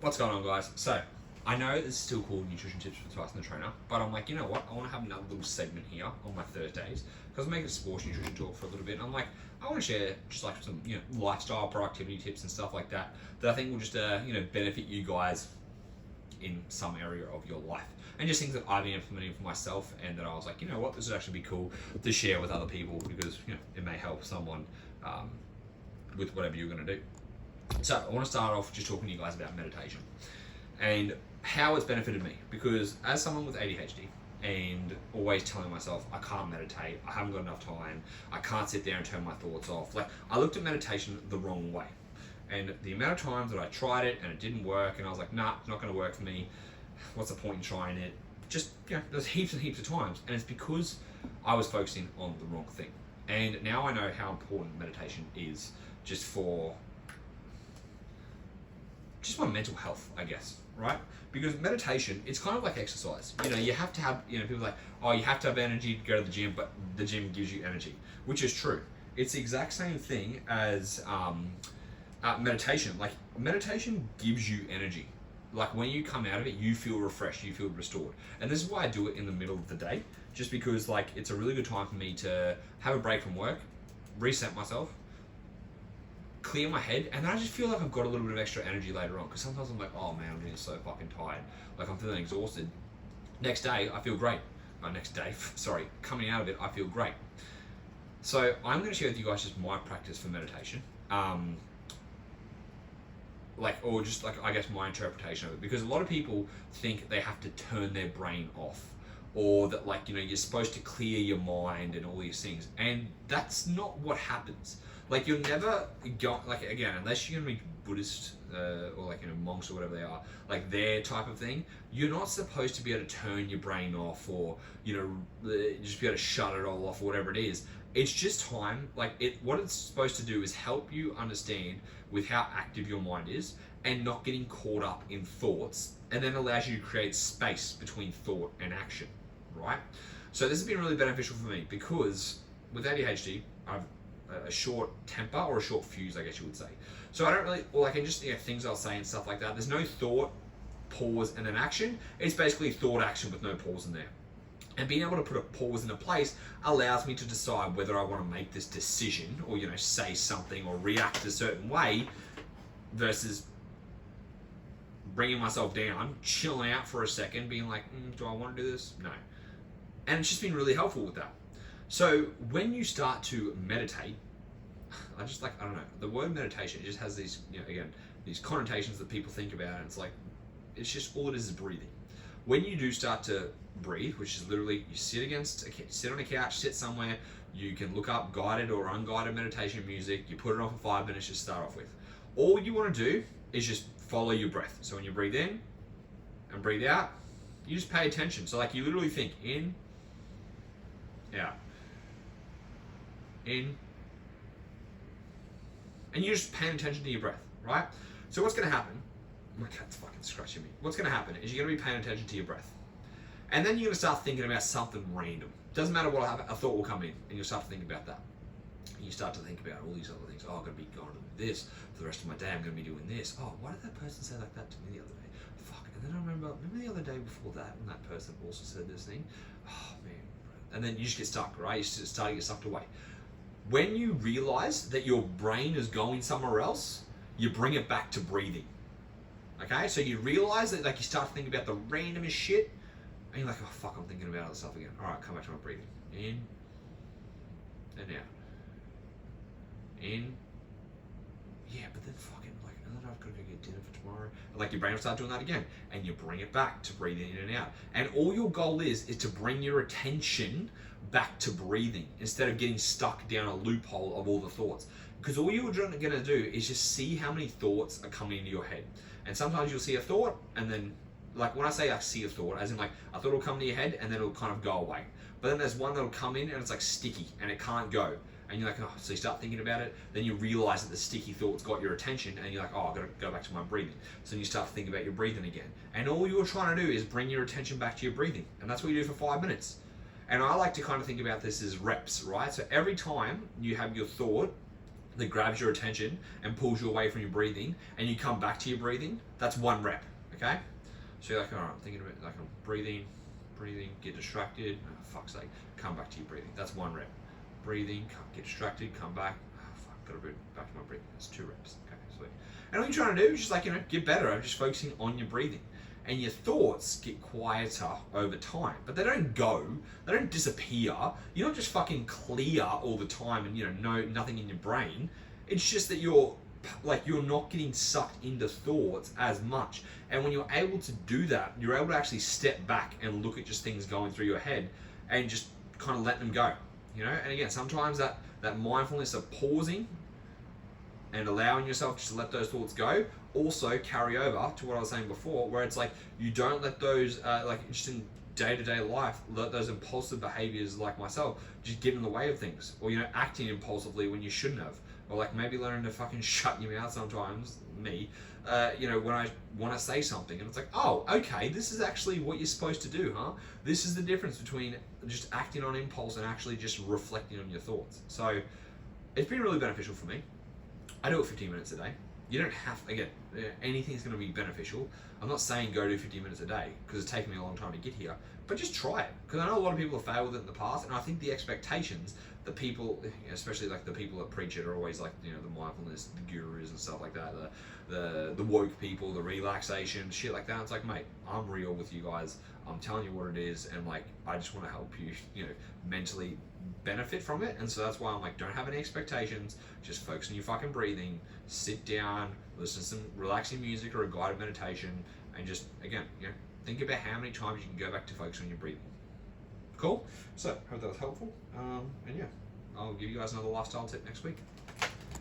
What's going on, guys? So, I know this is still called Nutrition Tips with Tyson the Trainer, but I'm like, you know what? I want to have another little segment here on my Thursdays because I'm making a sports nutrition talk for a little bit. And I'm like, I want to share just like some, lifestyle productivity tips and stuff like that that I think will just, benefit you guys in some area of your life. And just things that I've been implementing for myself, and that I was like, you know what, this would actually be cool to share with other people because it may help someone with whatever you're going to do. So I want to start off just talking to you guys about meditation and how it's benefited me, because as someone with ADHD and always telling myself I can't meditate, I haven't got enough time, I can't sit there and turn my thoughts off, like I looked at meditation the wrong way. And the amount of times that I tried it and it didn't work, and I was like, nah, it's not going to work for me. What's the point in trying it? Just, there's heaps and heaps of times. And it's because I was focusing on the wrong thing. And now I know how important meditation is just for my mental health, I guess, right? Because meditation, it's kind of like exercise. You have to have, people are like, oh, you have to have energy to go to the gym, but the gym gives you energy, which is true. It's the exact same thing as meditation. Like, meditation gives you energy. Like, when you come out of it, you feel refreshed, you feel restored. And this is why I do it in the middle of the day, just because, like, it's a really good time for me to have a break from work, reset myself, clear my head, and then I just feel like I've got a little bit of extra energy later on, because sometimes I'm like, oh man, I'm getting so fucking tired, like I'm feeling exhausted. Next day I feel great. Coming out of it I feel great. So I'm going to share with you guys just my practice for meditation, I guess my interpretation of it, because a lot of people think they have to turn their brain off, or that you're supposed to clear your mind and all these things, and that's not what happens. Like, you're never again, unless you're gonna be Buddhist or monks or whatever they are, like their type of thing, you're not supposed to be able to turn your brain off, or just be able to shut it all off, or whatever it is. It's just time. What it's supposed to do is help you understand with how active your mind is and not getting caught up in thoughts, and then allows you to create space between thought and action, right? So this has been really beneficial for me, because with ADHD, I've a short temper, or a short fuse, I guess you would say. So I don't really, things I'll say and stuff like that. There's no thought, pause, and then action. It's basically thought, action with no pause in there. And being able to put a pause in a place allows me to decide whether I want to make this decision, or say something or react a certain way, versus bringing myself down, chilling out for a second, being like, do I want to do this? No. And it's just been really helpful with that. So when you start to meditate, I don't know, the word meditation, it just has these, these connotations that people think about, and it's just all it is breathing. When you do start to breathe, which is literally you sit on a couch, sit somewhere, you can look up guided or unguided meditation music, you put it on for 5 minutes, just start off with. All you want to do is just follow your breath. So when you breathe in and breathe out, you just pay attention. So you literally think in, out, in, and you're just paying attention to your breath, right? So what's going to happen, my cat's fucking scratching me, what's going to happen is you're going to be paying attention to your breath, and then you're going to start thinking about something random. Doesn't matter what will happen, a thought will come in, and you'll start to think about that. And you start to think about all these other things. Oh, I'm going to be going to do this for the rest of my day, I'm going to be doing this. Oh, why did that person say like that to me the other day? Fuck. And then I remember the other day before that, when that person also said this thing. Oh man. And then you just get stuck, right? You start to get sucked away. When you realize that your brain is going somewhere else, you bring it back to breathing. Okay? So you realize that you start to think about the randomest shit, and you're like, oh fuck, I'm thinking about other stuff again. Alright, come back to my breathing. In and out. In. Yeah, but then fucking and then I've got to go get dinner for tomorrow. And your brain will start doing that again. And you bring it back to breathing in and out. And all your goal is to bring your attention back to breathing, instead of getting stuck down a loophole of all the thoughts. Because all you're going to do is just see how many thoughts are coming into your head. And sometimes you'll see a thought, and then, when I say I see a thought, as in a thought will come to your head and then it'll kind of go away. But then there's one that'll come in and it's sticky and it can't go. And you're like, oh, so you start thinking about it, then you realize that the sticky thought's got your attention, and you're like, oh, I've got to go back to my breathing. So then you start to think about your breathing again. And all you're trying to do is bring your attention back to your breathing. And that's what you do for 5 minutes. And I like to kind of think about this as reps, right? So every time you have your thought, that grabs your attention and pulls you away from your breathing, and you come back to your breathing, that's 1 rep, okay? So you're like, all right, I'm thinking about like I'm breathing, get distracted, oh, fuck's sake, come back to your breathing. That's 1 rep. Breathing, get distracted, come back, oh, fuck, gotta go back to my breathing. That's 2 reps, okay, sweet. And all you're trying to do is just like, get better at just focusing on your breathing. And your thoughts get quieter over time, but they don't go, they don't disappear. You're not just fucking clear all the time and nothing in your brain. It's just that you're not getting sucked into thoughts as much. And when you're able to do that, you're able to actually step back and look at just things going through your head and just kind of let them go. And again, sometimes that mindfulness of pausing and allowing yourself just to let those thoughts go also carry over to what I was saying before, where it's like you don't let those just in day-to-day life, let those impulsive behaviors like myself just get in the way of things, or acting impulsively when you shouldn't have, or like maybe learning to fucking shut your mouth sometimes, when I want to say something and it's like, oh, okay, this is actually what you're supposed to do, huh? This is the difference between just acting on impulse and actually just reflecting on your thoughts. So it's been really beneficial for me. I do it 15 minutes a day. You don't have, again, anything's going to be beneficial. I'm not saying go do 15 minutes a day because it's taken me a long time to get here, but just try it. Because I know a lot of people have failed with it in the past, and I think the expectations that people, especially like the people that preach it, are always like, the mindfulness, the gurus and stuff like that, the woke people, the relaxation, shit like that. It's like, mate, I'm real with you guys. I'm telling you what it is, and like, I just want to help you, mentally benefit from it. And so that's why I'm like, don't have any expectations, just focus on your fucking breathing, sit down, listen to some relaxing music or a guided meditation, and just, again, think about how many times you can go back to focus on your breathing. Cool? So, hope that was helpful. And yeah, I'll give you guys another lifestyle tip next week.